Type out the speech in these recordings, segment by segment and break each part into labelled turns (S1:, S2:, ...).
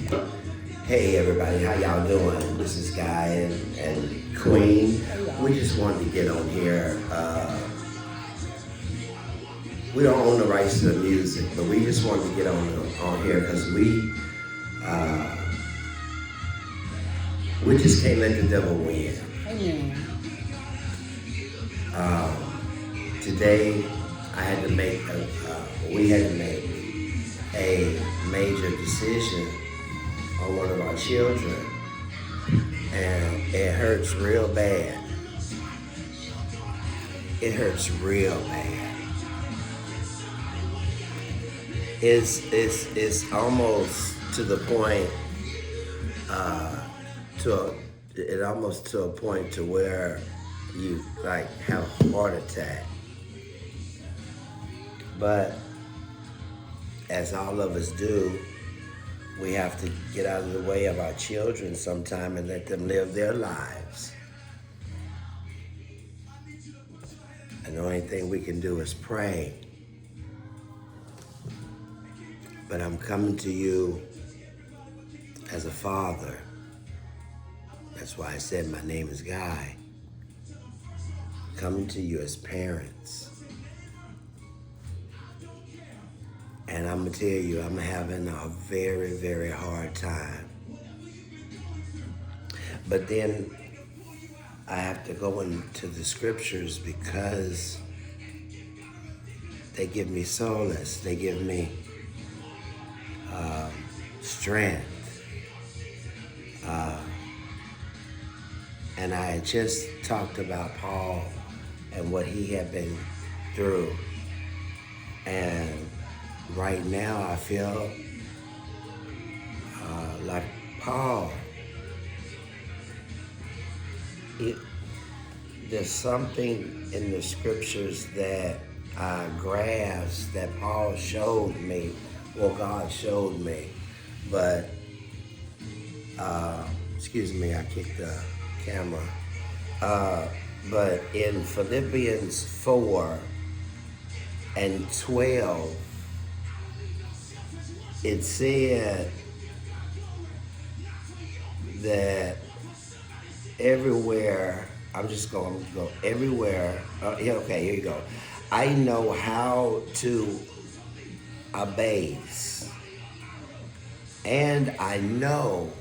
S1: Hey everybody, how y'all doing? This is Guy and Queen. We just wanted to get on here. We don't own the rights to the music, but we just wanted to get on here because we just can't let the devil win.
S2: Amen.
S1: Today, we had to make a major decision on one of our children, and it hurts real bad. It hurts real bad. It's almost to the point almost to a point to where you like have a heart attack. But as all of us do, we have to get out of the way of our children sometime and let them live their lives. And the only thing we can do is pray. But I'm coming to you as a father. That's why I said my name is Guy. Coming to you as parents. And I'm gonna tell you, I'm having a very, very hard time. But then I have to go into the scriptures because they give me solace. They give me strength. And I had just talked about Paul and what he had been through. And right now I feel like Paul. There's something in the scriptures that I grasped that Paul showed me, or God showed me. But, excuse me, I kicked the camera. But in Philippians 4 and 12, it said that everywhere, I'm just going to go everywhere. Okay, here you go. I know how to abase, and I know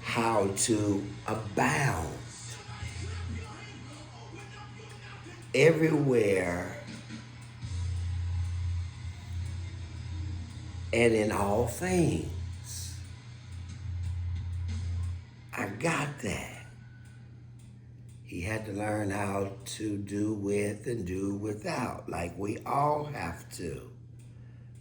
S1: how to abound. Everywhere and in all things. I got that. He had to learn how to do with and do without, like we all have to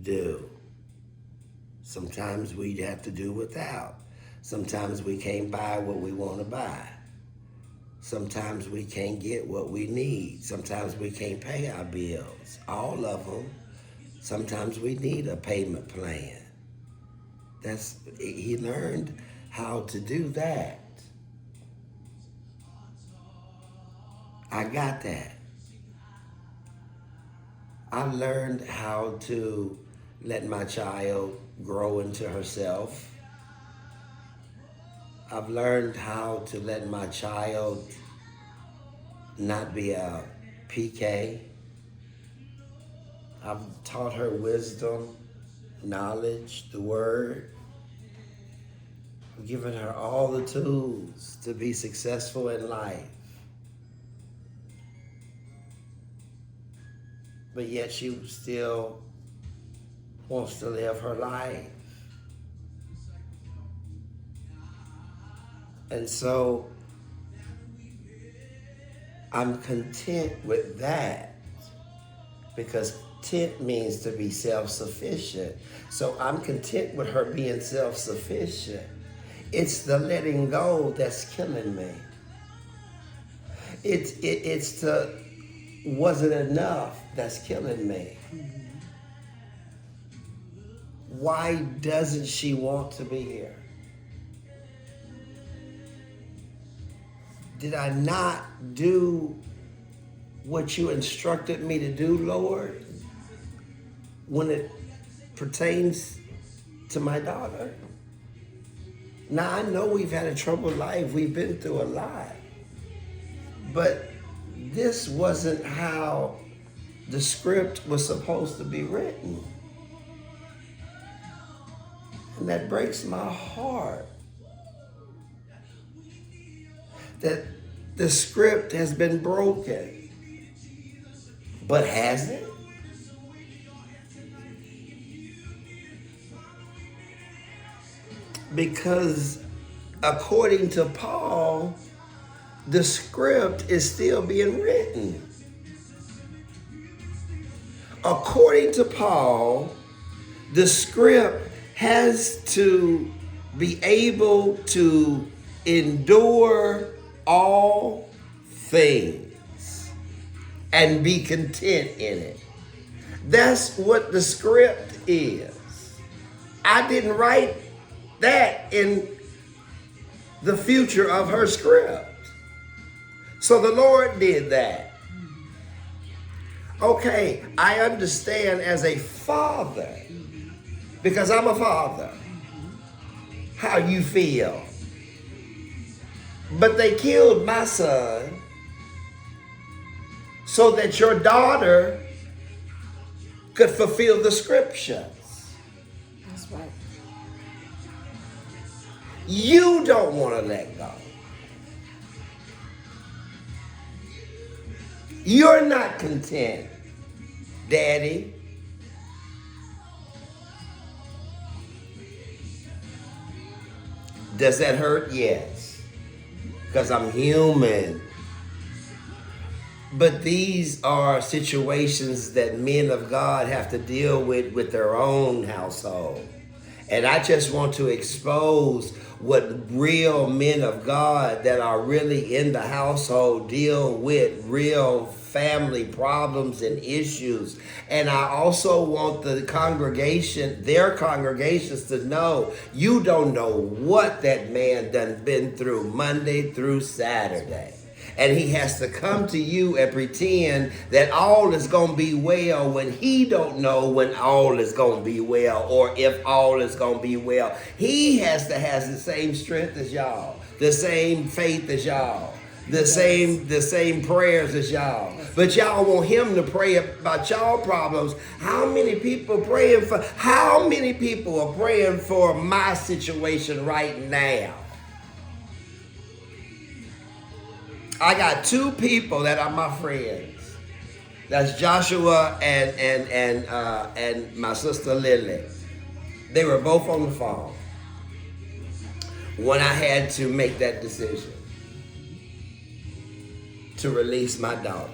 S1: do. Sometimes we have to do without. Sometimes we can't buy what we want to buy. Sometimes we can't get what we need. Sometimes we can't pay our bills, all of them. Sometimes we need a payment plan. He learned how to do that. I got that. I learned how to let my child grow into herself. I've learned how to let my child not be a PK. I've taught her wisdom, knowledge, the word. I've given her all the tools to be successful in life. But yet she still wants to live her life. And so I'm content with that because content means to be self-sufficient. So I'm content with her being self-sufficient. It's the letting go that's killing me. It's the wasn't enough that's killing me. Why doesn't she want to be here? Did I not do what you instructed me to do, Lord, when it pertains to my daughter? Now, I know we've had a troubled life. We've been through a lot. But this wasn't how the script was supposed to be written. And that breaks my heart. That the script has been broken. But has it? Because according to Paul, the script is still being written. According to Paul, the script has to be able to endure all things and be content in it. That's what the script is. I didn't write that in the future of her script. So the Lord did that. Okay, I understand as a father, because I'm a father, how you feel. But they killed my son so that your daughter could fulfill the scriptures.
S2: That's right.
S1: You don't want to let go. You're not content, Daddy. Does that hurt? Yes. Because I'm human. But these are situations that men of God have to deal with their own household. And I just want to expose what real men of God that are really in the household deal with, real family problems and issues. And I also want the congregation, their congregations, to know you don't know what that man done been through Monday through Saturday. And he has to come to you and pretend that all is going to be well when he don't know when all is going to be well or if all is going to be well. He has to have the same strength as y'all, the same faith as y'all, the same prayers as y'all. But y'all want him to pray about y'all problems. How many people are praying for my situation right now? I got two people that are my friends. That's Joshua and my sister Lily. They were both on the phone when I had to make that decision to release my daughter.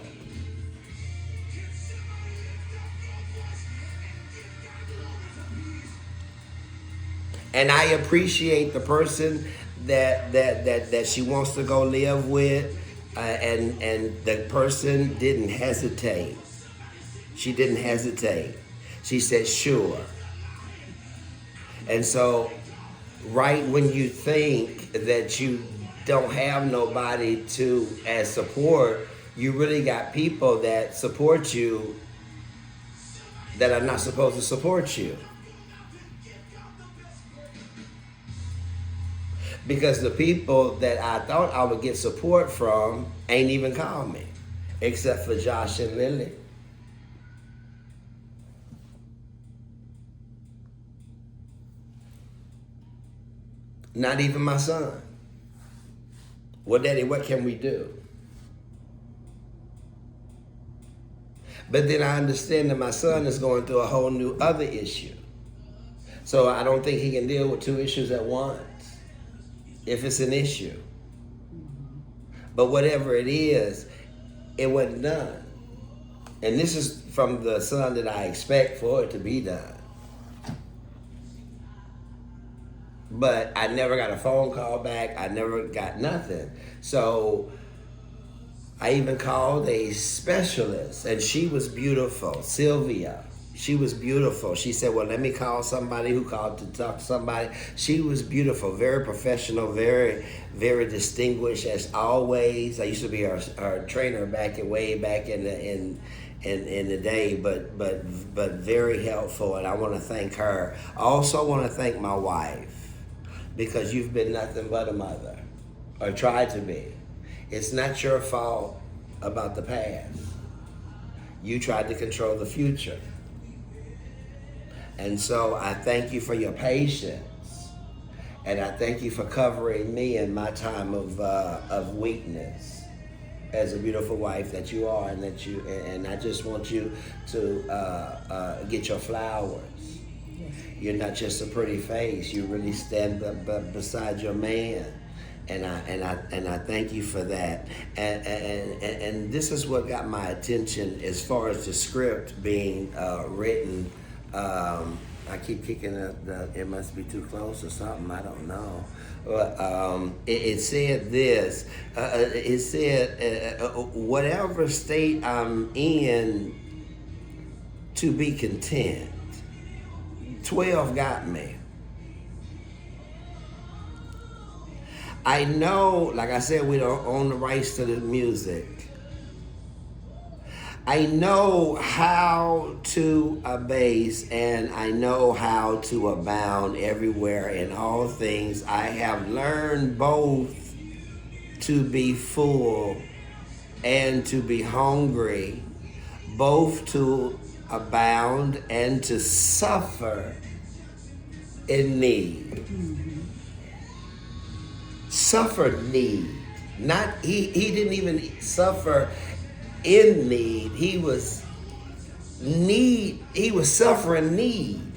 S1: And I appreciate the person that she wants to go live with. And the person didn't hesitate. She didn't hesitate. She said, sure. And so, right when you think that you don't have nobody to as support, you really got people that support you that are not supposed to support you. Because the people that I thought I would get support from ain't even called me, except for Josh and Lily. Not even my son. Well, Daddy, what can we do? But then I understand that my son is going through a whole new other issue. So I don't think he can deal with two issues at once, if it's an issue. But whatever it is, it wasn't done. And this is from the son that I expect for it to be done. But I never got a phone call back. I never got nothing. So I even called a specialist, and she was beautiful, Sylvia. She was beautiful. She said, well, let me call somebody who called to talk to somebody. She was beautiful, very professional, very, very distinguished as always. I used to be her trainer way back in the day, but very helpful, and I want to thank her. I also want to thank my wife, because you've been nothing but a mother, or tried to be. It's not your fault about the past. You tried to control the future. And so I thank you for your patience. And I thank you for covering me in my time of weakness as a beautiful wife that you are, and I just want you to get your flowers. You're not just a pretty face. You really stand beside your man, and I thank you for that. And this is what got my attention as far as the script being written. I keep kicking it must be too close or something. I don't know. But it said this. It said, whatever state I'm in, to be content. 12 got me. I know, like I said, we don't own the rights to the music. I know how to abase, and I know how to abound everywhere in all things. I have learned both to be full and to be hungry, both to abound and to suffer in need. Mm-hmm. Suffer need. Not he didn't even suffer in need. He was suffering need.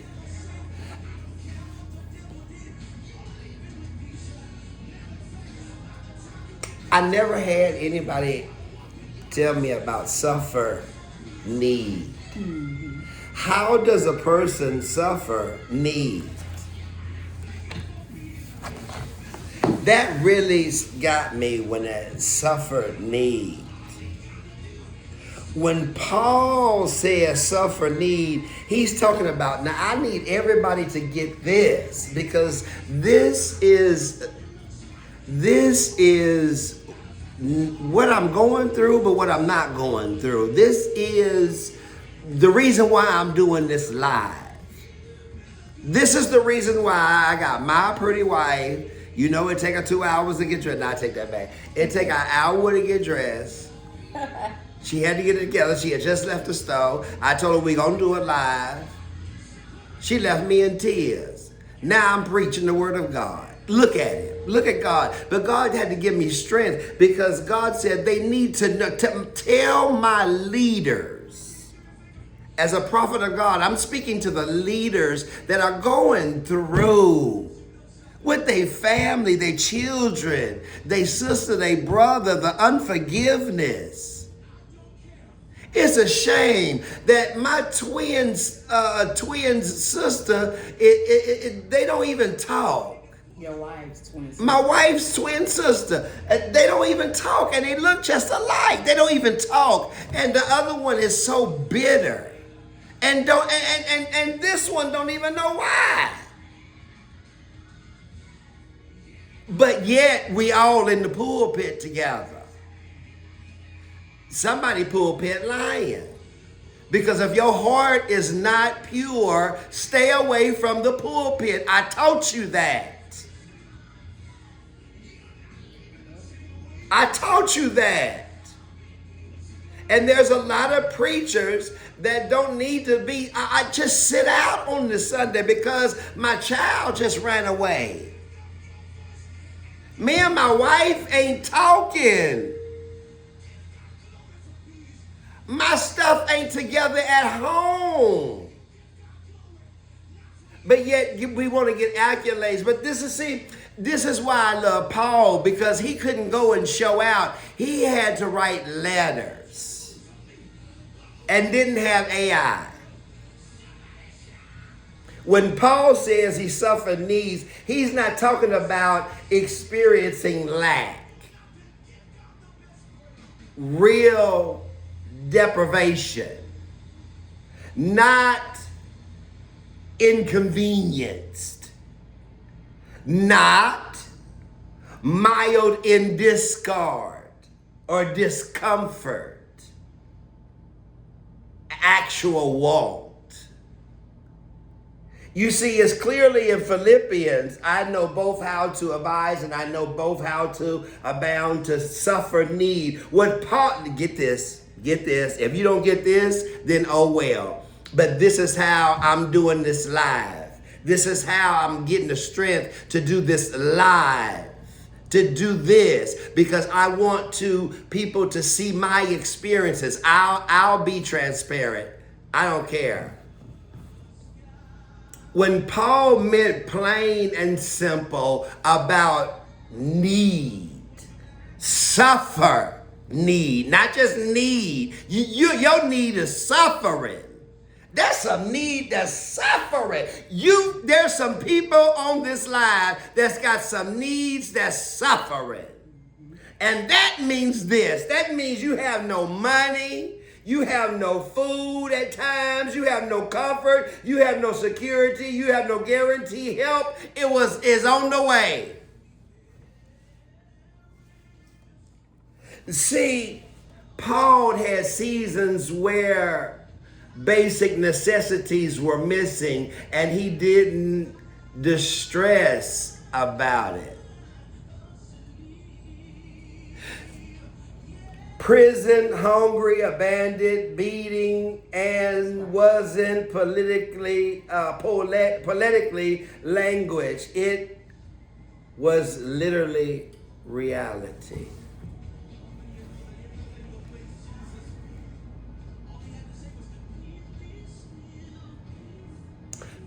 S1: I never had anybody tell me about suffer need. Mm-hmm. How does a person suffer need? That really got me when that suffered need. When Paul says suffer need, he's talking about, now I need everybody to get this, because this is what I'm going through, but what I'm not going through. This is the reason why I'm doing this live. This is the reason why I got my pretty wife. You know, it take her 2 hours to get dressed. Nah, I take that back. It take an hour to get dressed. She had to get it together. She had just left the stove. I told her we gonna do it live. She left me in tears. Now I'm preaching the word of God. Look at it. Look at God. But God had to give me strength, because God said they need to tell my leaders. As a prophet of God, I'm speaking to the leaders that are going through with their family, their children, their sister, their brother, the unforgiveness. It's a shame that my twin sister, they don't even talk.
S2: Your wife's twin sister.
S1: My wife's twin sister. They don't even talk, and they look just alike. They don't even talk. And the other one is so bitter. And this one don't even know why. But yet we all in the pulpit together. Somebody pulpit lying. Because if your heart is not pure, stay away from the pulpit. I taught you that. I taught you that. And there's a lot of preachers that don't need to be, I just sit out on the Sunday because my child just ran away. Me and my wife ain't talking. My stuff ain't together at home. But yet we want to get accolades. But this is why I love Paul, because he couldn't go and show out. He had to write letters and didn't have AI. When Paul says he suffered needs, he's not talking about experiencing lack. Real deprivation. Not inconvenienced. Not mild in discard or discomfort. Actual want. You see, as clearly in Philippians, I know both how to abide and I know both how to abound, to suffer need. What Paul, get this. If you don't get this, then oh well. But this is how I'm doing this live. This is how I'm getting the strength to do this live. To do this because I want people to see my experiences. I'll be transparent. I don't care. When Paul meant plain and simple about need, suffer need, not just need. Your need is suffering. That's some need that's suffering. There's some people on this line that's got some needs that's suffering. And that means this. That means you have no money. You have no food at times. You have no comfort. You have no security. You have no guarantee help. Is on the way. See, Paul had seasons where basic necessities were missing and he didn't distress about it. Prison, hungry, abandoned, beating, and wasn't politically language. It was literally reality.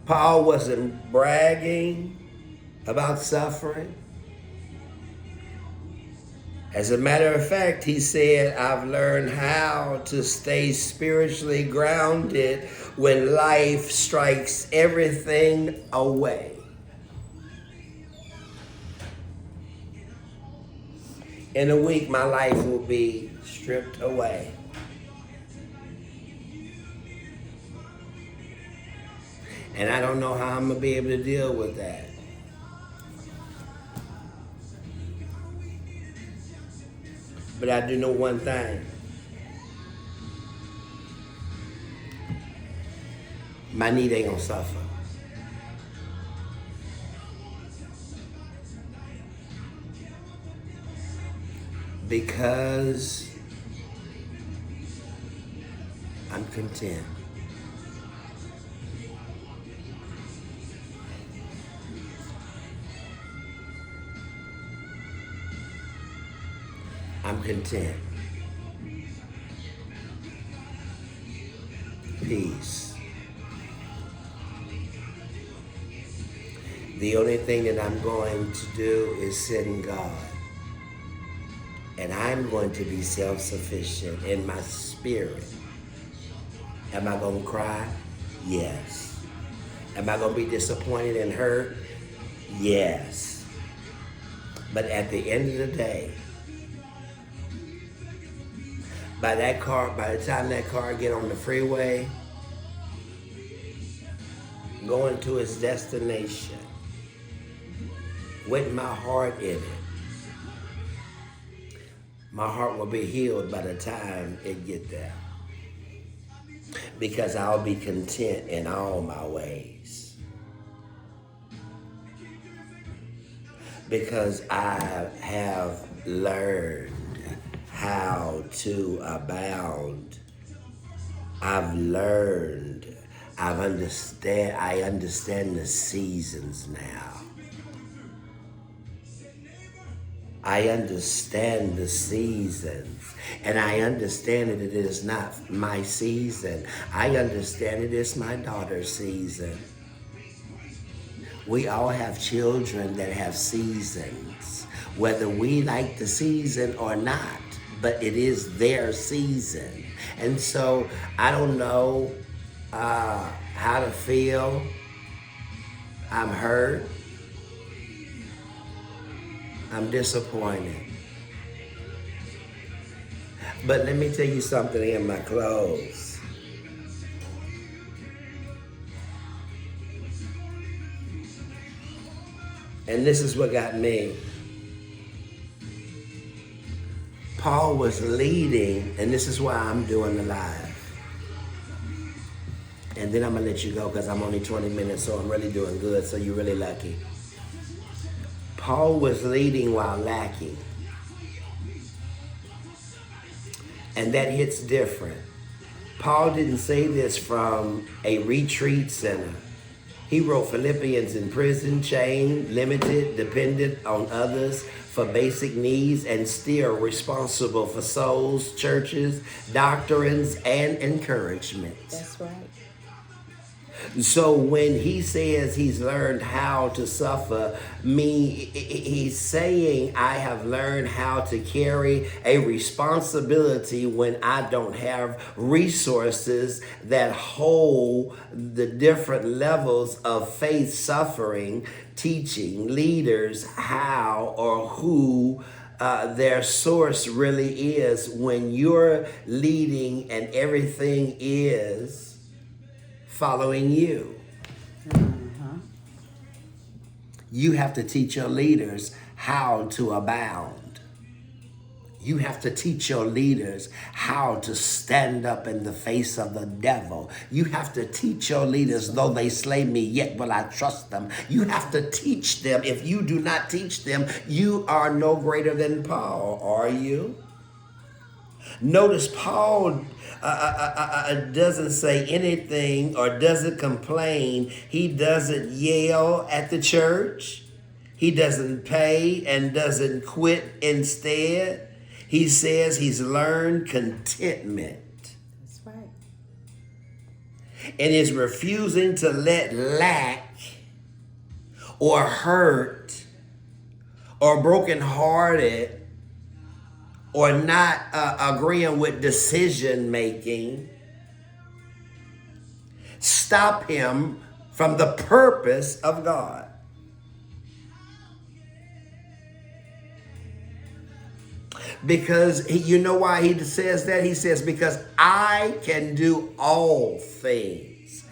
S1: Paul wasn't bragging about suffering. As a matter of fact, he said, I've learned how to stay spiritually grounded when life strikes everything away. In a week, my life will be stripped away. And I don't know how I'm going to be able to deal with that. But I do know one thing. My need ain't gonna suffer. Because I'm content. I'm content. Peace. The only thing that I'm going to do is sit in God. And I'm going to be self-sufficient in my spirit. Am I going to cry? Yes. Am I going to be disappointed and hurt? Yes. But at the end of the day, by the time that car get on the freeway, going to its destination, with my heart in it, my heart will be healed by the time it get there. Because I'll be content in all my ways. Because I have learned how to abound. I understand the seasons now. I understand the seasons. And I understand that it is not my season. I understand it is my daughter's season. We all have children that have seasons, whether we like the season or not, but it is their season. And so I don't know how to feel. I'm hurt. I'm disappointed. But let me tell you something in my clothes. And this is what got me. Paul was leading, and this is why I'm doing the live. And then I'm going to let you go because I'm only 20 minutes, so I'm really doing good, so you're really lucky. Paul was leading while lacking. And that hits different. Paul didn't say this from a retreat center. He wrote Philippians in prison, chained, limited, dependent on others for basic needs, and still responsible for souls, churches, doctrines, and encouragement.
S2: That's right.
S1: So when he says he's learned how to suffer, he's saying I have learned how to carry a responsibility when I don't have resources that hold the different levels of faith suffering, teaching leaders how or who their source really is when you're leading and everything is following you. You have to teach your leaders how to abound. You have to teach your leaders how to stand up in the face of the devil. You have to teach your leaders, though they slay me, yet will I trust them. You have to teach them. If you do not teach them, you are no greater than Paul, are you? Notice Paul doesn't say anything or doesn't complain. He doesn't yell at the church. He doesn't pay and doesn't quit instead. He says he's learned contentment.
S2: That's right.
S1: And is refusing to let lack or hurt or brokenhearted or not agreeing with decision making stop him from the purpose of God. Because you know why he says that? He says, because I can do all things.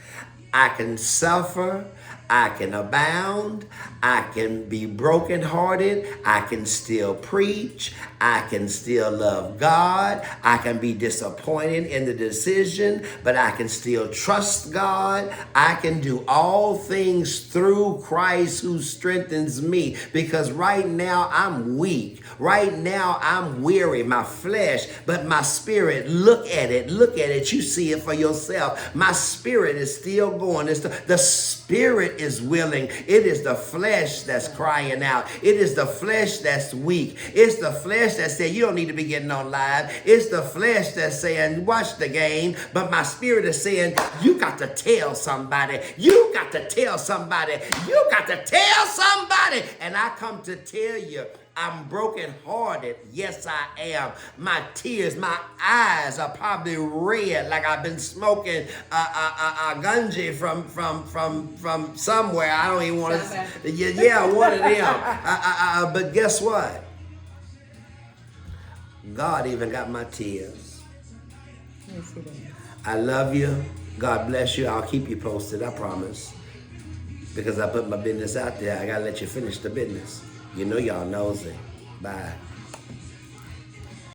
S1: I can suffer. I can abound. I can be brokenhearted. I can still preach. I can still love God. I can be disappointed in the decision, but I can still trust God. I can do all things through Christ who strengthens me, because right now I'm weak. Right now I'm weary, my flesh, but my spirit, look at it. Look at it. You see it for yourself. My spirit is still going. The spirit is willing. It is the flesh that's crying out. It is the flesh that's weak. It's the flesh that said, you don't need to be getting on live. It's the flesh that's saying, watch the game. But my spirit is saying, you got to tell somebody. You got to tell somebody. You got to tell somebody. And I come to tell you, I'm brokenhearted. Yes, I am. My tears, my eyes are probably red, like I've been smoking a gunji from somewhere. I don't even want to. Yeah, one of them. But guess what? God even got my tears.
S2: Yes, it is.
S1: I love you. God bless you. I'll keep you posted. I promise. Because I put my business out there. I gotta let you finish the business. You know y'all knows it. Bye.